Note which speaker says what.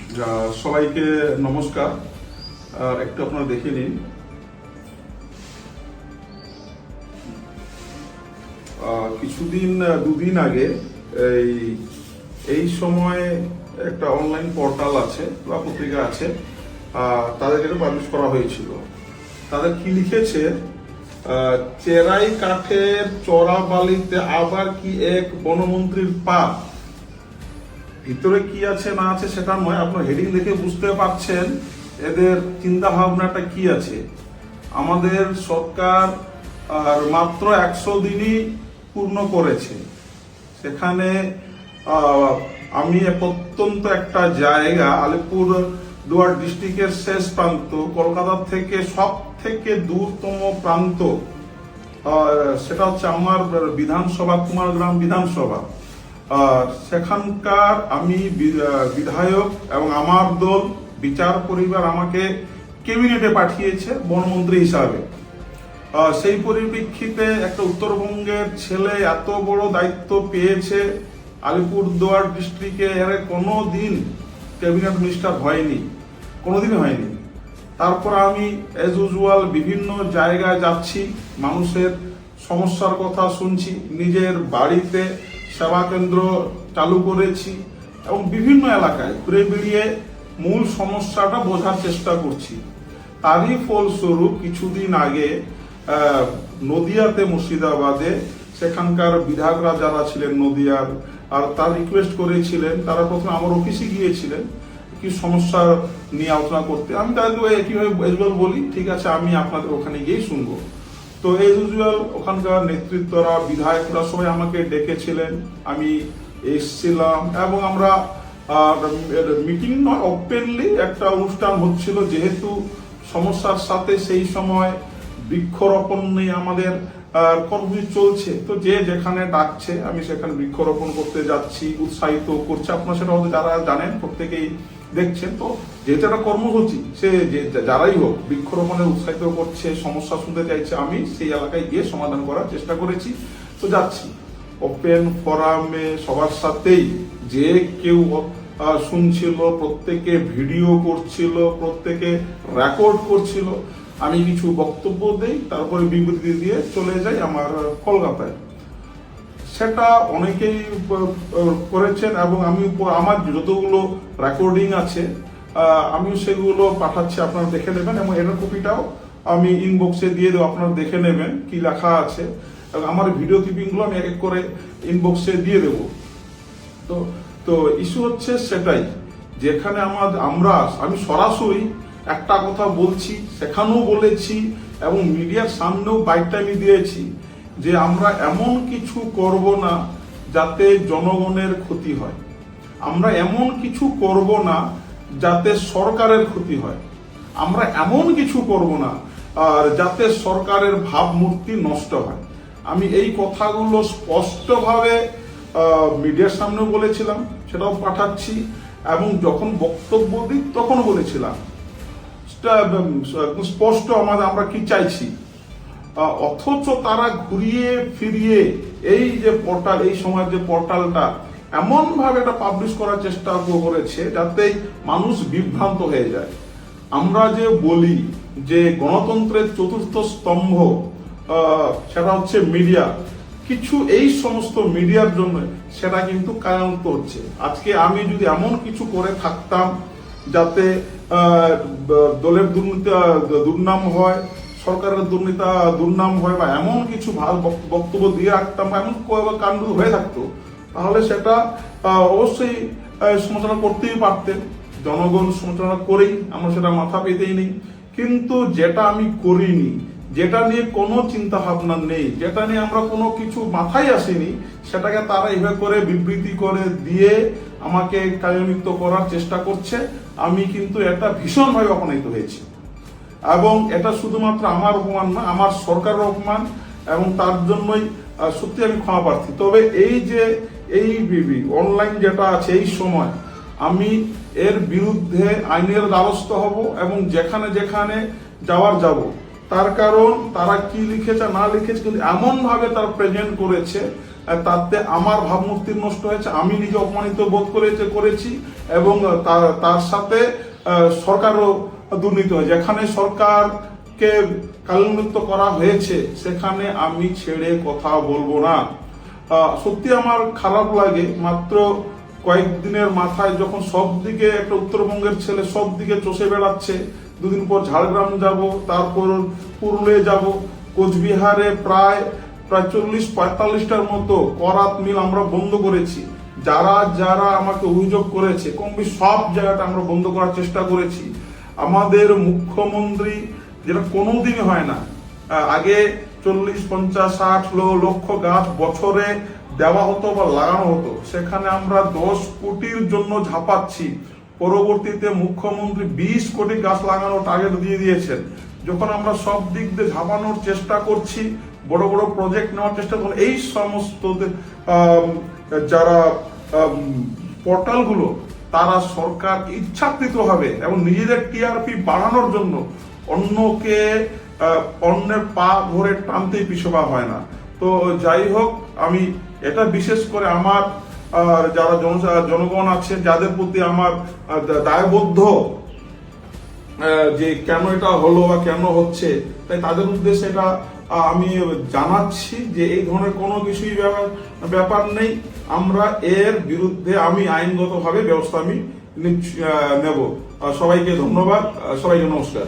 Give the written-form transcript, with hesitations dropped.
Speaker 1: সবাইকে নমস্কার। একটু আপনারা দেখে নিন। দুদিন আগে এই সময় একটা অনলাইন পোর্টাল আছে বা পত্রিকা আছে, তাদেরকে পাবলিশ করা হয়েছিল। তাদের কি লিখেছে, চেরাই কাঠের চড়া বালিতে আবার কি এক বনমন্ত্রীর পা। ভিতরে কি আছে না আছে সেটা নয়, আপনার হেডিং দেখে বুঝতে পারছেন এদের চিন্তা ভাবনাটা কি আছে। আমাদের সরকার মাত্র 100 দিনই পূর্ণ করেছে। সেখানে আমি প্রত্যন্ত একটা জায়গা, আলিপুরদুয়ার ডিস্ট্রিক্টের শেষ প্রান্ত, কলকাতা থেকে সব থেকে দূরতম প্রান্ত, সেটা হচ্ছে আমার বিধানসভা, কুমারগ্রাম বিধানসভা। সেখানকার আমি বিধায়ক এবং আমার দল বিচার পরিবার আমাকে ক্যাবিনেটে পাঠিয়েছে বনমন্ত্রী হিসাবে। সেই পরিপ্রেক্ষিতে একটা উত্তরবঙ্গের ছেলে এত বড় দায়িত্ব পেয়েছে, আলিপুরদুয়ার ডিস্ট্রিক্টে এর কোনোদিন ক্যাবিনেট মিনিস্টার হয়নি, কোনোদিনই হয়নি। তারপর আমি অ্যাজ ইউজুয়াল বিভিন্ন জায়গায় যাচ্ছি, মানুষের সমস্যার কথা শুনছি, নিজের বাড়িতে সেবা কেন্দ্র চালু করেছি এবং বিভিন্ন এলাকায় ঘুরে বেড়িয়ে মূল সমস্যাটা বোঝার চেষ্টা করছি। তারই ফলস্বরূপ কিছুদিন আগে নদিয়াতে, মুর্শিদাবাদে সেখানকার বিধায়করা যারা ছিলেন নদিয়ার, আর তার রিকোয়েস্ট করেছিলেন, তারা প্রথমে আমার অফিসে গিয়েছিলেন কি সমস্যা নিয়ে আলোচনা করতে। আমি তাদেরকে কিভাবে বলি, ঠিক আছে আমি আপনাদের ওখানে গিয়েই শুনবো। তো এই ইউজুয়াল ওখানকার নেতৃত্বরা, বিধায়করা সবাই আমাকে ডেকেছিলেন, আমি এসছিলাম এবং আমরা মিটিং নয়, ওপেনলি একটা অনুষ্ঠান হচ্ছিল। যেহেতু সমস্যার সাথে সেই সময় বৃক্ষরোপণ নিয়ে আমাদের কর্মসূচি চলছে, তো যে যেখানে ডাকছে আমি সেখানে বৃক্ষরোপণ করতে যাচ্ছি, উৎসাহিত করছে। আপনারা সেটা হয়তো যারা জানেন প্রত্যেকেই দেখছেন। তো যেহেতু একটা কর্মসূচি, সে যারাই হোক বৃক্ষরোপণে উৎসাহিত করছে, সমস্যা শুনতে চাইছে, আমি সেই এলাকায় গিয়ে সমাধান করার চেষ্টা করেছি। তো যাচ্ছি ওপেন ফোরামে, সবার সাথেই যে কেউ শুনছিল, প্রত্যেকে ভিডিও করছিল, প্রত্যেকে রেকর্ড করছিল। আমি কিছু বক্তব্য দেই, তারপরে বিবৃতি দিয়ে চলে যাই আমার কলকাতায়। সেটা অনেকেই করেছেন এবং আমি আমার যতগুলো রেকর্ডিং আছে আমি সেগুলো পাঠাচ্ছি, আপনারা দেখে নেবেন এবং এর কপিটাও আমি ইনবক্সে দিয়ে দেবো, আপনারা দেখে নেবেন কি লেখা আছে। এবং আমার ভিডিও ক্লিপিংগুলো আমি এক এক করে ইনবক্সে দিয়ে দেবো। তো ইস্যু হচ্ছে সেটাই, যেখানে আমি সরাসরি একটা কথা বলছি, সেখানেও বলেছি এবং মিডিয়ার সামনেও বাইকটা আমি দিয়েছি যে আমরা এমন কিছু করব না যাতে জনগণের ক্ষতি হয়, আমরা এমন কিছু করব না যাতে সরকারের ক্ষতি হয়, আমরা এমন কিছু করব না আর যাতে সরকারের ভাবমূর্তি নষ্ট হয়। আমি এই কথাগুলো স্পষ্টভাবে মিডিয়ার সামনেও বলেছিলাম, সেটাও পাঠাচ্ছি এবং যখন বক্তব্য দিই তখন বলেছিলাম স্পষ্ট আমরা কি চাইছি। অথচ তারা ঘুরিয়ে ফিরিয়ে এই যে পোর্টাল, এই সময়ের যে পোর্টালটা এমন ভাবে এটা পাবলিশ করার চেষ্টা করেছে যাতে মানুষ বিভ্রান্ত হয়ে যায়। আমরা যে বলি যে গণতন্ত্রের চতুর্থ স্তম্ভ সেটা হচ্ছে মিডিয়া, কিছু এই সমস্ত মিডিয়ার জন্য সেটা কিন্তু কায়ান্ত হচ্ছে। আজকে আমি যদি এমন কিছু করে থাকতাম যাতে দলের দুর্নাম হয়, সরকারের দুর্নাম হয়, বা এমন কিছু ভালো বক্তব্য দিয়ে রাখতাম বা এমন কাণ্ড হয়ে থাকতো, তাহলে সেটা অবশ্যই সমালোচনা করতেই পারতেন। জনগণ সমালোচনা করেই, আমরা সেটা মাথা পেতেই নেই। কিন্তু যেটা আমি করিনি, যেটা নিয়ে কোনো চিন্তা ভাবনা নেই, যেটা নিয়ে আমরা কোনো কিছু মাথায় আসেনি, সেটাকে তারা এইভাবে করে বিবৃতি করে দিয়ে আমাকে কার্যনিযুক্ত করার চেষ্টা করছে। আমি কিন্তু এটা ভীষণভাবে অপমানিত হয়েছি এবং এটা শুধুমাত্র আমার অপমান না, আমার সরকারের অপমান, এবং তার জন্যই সত্যি আমি ক্ষমা প্রার্থী। তবে এই অনলাইন যেটা আছে এই সময় আমি এর বিরুদ্ধে আইনের দ্বারস্থ হব এবং যেখানে যেখানে যাব। তার কারণ তারা কি লিখেছে না লিখেছে, কিন্তু এমন ভাবে তারা প্রেজেন্ট করেছে তাতে আমার ভাবমূর্তি নষ্ট হয়েছে, আমি নিজে অপমানিত বোধ করেছি এবং তার সাথে সরকারও দুর্নীতি হয়। যেখানে সরকারকে কালমুক্ত করা হয়েছে সেখানে আমি ছেড়ে কথা বলবো না। সত্যি আমার খারাপ লাগে, মাত্র কয়েকদিনের মাথায় যখন সব দিকে একটা উত্তরবঙ্গের ছেলে সব দিকে চষে বেড়াচ্ছে, দুদিন পর ঝাড়গ্রাম যাব, তারপর পুরুলিয়া যাব, কোচবিহারে প্রায় 40-45টার মতো করাত মিল আমরা বন্ধ করেছি। যারা আমাকে অভিযোগ করেছে কম বেশি সব জায়গাটা আমরা বন্ধ করার চেষ্টা করেছি। আমাদের মুখ্যমন্ত্রী, যেটা কোনোদিনই হয় না, আগে 40, 50, 60 লক্ষ গাছ বছরে দেওয়া হতো বা লাগানো হতো, সেখানে আমরা 10 কোটির জন্য ঝাঁপাচ্ছি। পরবর্তীতে মুখ্যমন্ত্রী 20 কোটি গাছ লাগানোর টার্গেট দিয়ে দিয়েছেন। যখন আমরা সব দিক দিয়ে ঝাঁপানোর চেষ্টা করছি, বড় বড় প্রজেক্ট নেওয়ার চেষ্টা করছি, এই সমস্ত যারা পোর্টালগুলো, তারা সরকার ইচ্ছাকৃতভাবে এবং নিজেদের টিআরপি বাড়ানোর জন্য অন্যের পা ধরে টানতেই পিছপা হয় না। তো যাই হোক, আমি এটা বিশেষ করে আমার যারা জনগণ আছে, যাদের প্রতি আমার দায়বদ্ধ, যে কেন এটা হলো বা কেন হচ্ছে, তাই তাদের উদ্দেশ্যে এটা আমি জানাচ্ছি যে এই ধরনের কোনো কিছুই ব্যাপার নেই। আমরা এর বিরুদ্ধে আমি আইনগতভাবে ব্যবস্থা নেব। সবাইকে ধন্যবাদ, সবাইকে নমস্কার।